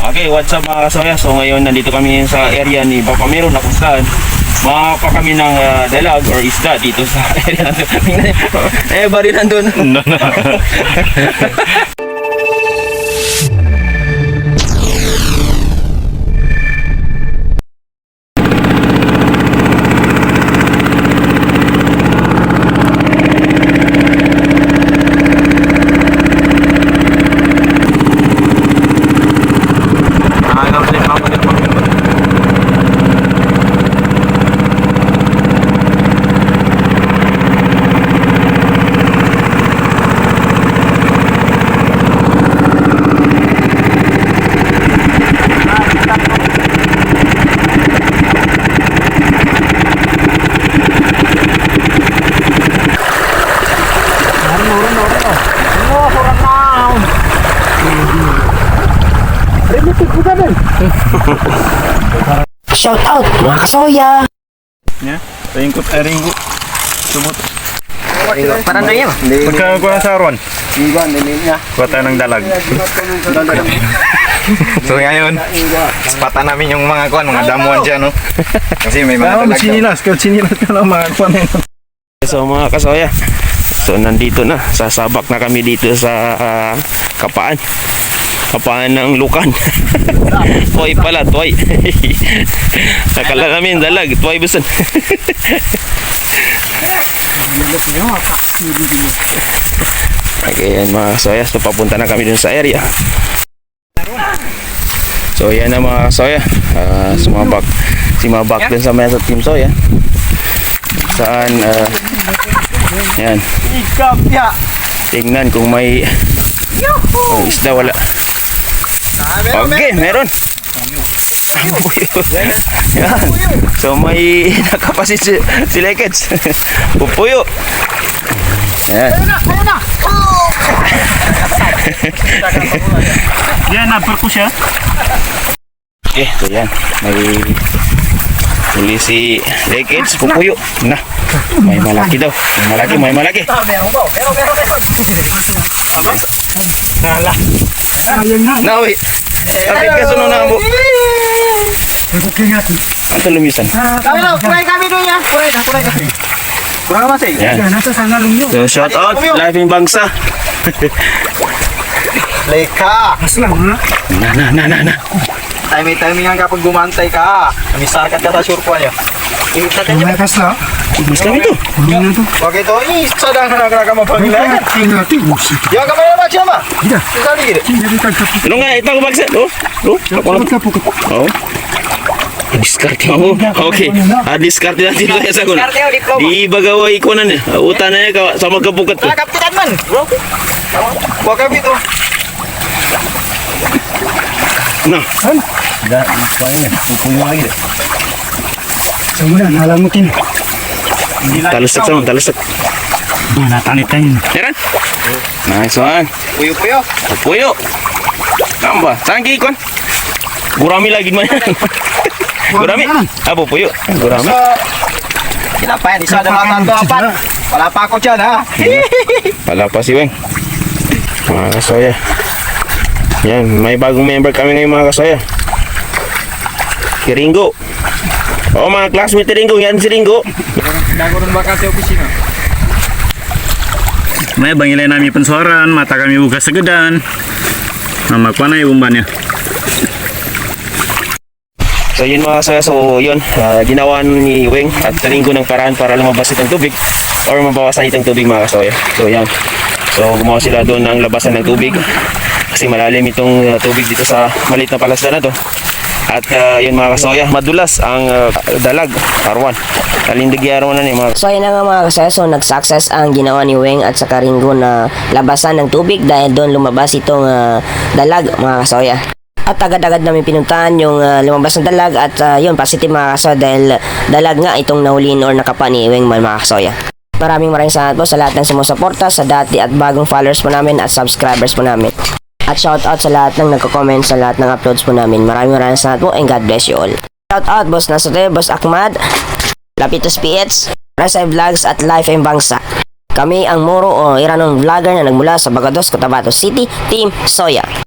Okay, what's up mga kasoya? So ngayon nandito kami sa area ni Papa Meron na kung saan makapa kami ng dalag or isda dito sa area nandun. Bari nandun. Shout out mga kasoya. Ya, ringkut sumut. Parang na yan. Pagka ko sa aron. Kuha tayo ng dalag. So ngayon, spatan namin yung mga kuan, mga damuan dyan, no? Kasi may mga dalag. Sinilas ka lang mga kuan. So mga kasoya, so nandito na, sasabak na kami dito sa kapaan ng lukan. Toy pala, toy. Nakala namin dalag, toy busan. Okay, yan mga kasoya, so papunta na kami dun sa area. So yan na mga kasoya, sumabak dun sa mesa Team Soya. Saan, yan. Tingnan kung may isda, wala. Okay, meron. Yan. So may nakapasit si Lekets. Pupuyo. Yan. Yan, naparko siya. Okay, so yan. May huli si Lekets, pupuyo. Na, may malaki daw. May malaki. Nawi. Kapit ka sunod na po. Ito lumisan. Kami doon yan. Kuray ka. Kurang masih. Yan. So shout out, Live in Bangsa. Leka. Na. Timing kapag gumantay ka. Misarkat ka sa surpuan niya. Mas kami to. Oke to, isa dah nak mapagila. Ya ka may match ma. Sali gid. Ano nga, ito ko bagsa. Oh. Discard mo. Okay. Discard natin tayo sa kuna. Di bagaway ko na niya. Utan na niya sa magkapukat ko. Kapitan man. Wag ka bito. Na. Da, paano? Pupuyo lagi. Semua nalamutin. Talusok. Natanit tayo. Meron? Nice one. Puyo. Puyo. Tamba. Saan kikon? Gurami lagi man. Gurami? Abo puyo. Gurami. Kenapa ya? Isa ada matan to apat. Wala pa ako dyan ha. Wala pa si Weng. Mga kasoya. Yan, may bagong member kami ngayon mga kasoya. Si Ringo. Oo, mga classmate ni Ringo. Yan si Ringo. Nagurun bakal sa opisina. May bangilay namin pansuaran, mata kami bukas sa gedan. Magpa na yung umban niya. So yun mga kasoya, so yun, ginawa ni Weng at Ringo ng paraan para lumabas itong tubig or mabawasan itong tubig mga kasoya. So yan, so gumawa sila doon ng labasan ng tubig kasi malalim itong tubig dito sa maliit na palasdan na to. At yun mga kasoya, madulas ang dalag, Arwan. Kalindigyaro na ni mga. So yun na nga mga kasoya, so nag-success ang ginawa ni Weng at saka Ringo na labasan ng tubig dahil doon lumabas itong dalag mga kasoya. At agad-agad namin pinuntahan yung lumabas ng dalag at yun, positive mga kasoya dahil dalag nga itong nahulin or nakapa ni Weng mga kasoya. Maraming salamat po sa lahat ng sumusuporta sa dati at bagong followers po namin at subscribers po namin. At shout out sa lahat ng nagko-comment sa lahat ng uploads po namin. Maraming salamat po and God bless you all. Shout out Boss Nasote, Boss Ahmad, Lapitos PH, Rasay Vlogs at Life in Bangsa. Kami ang Moro o Iranon vlogger na nagmula sa Bagados, Cotabato City, Team Soya.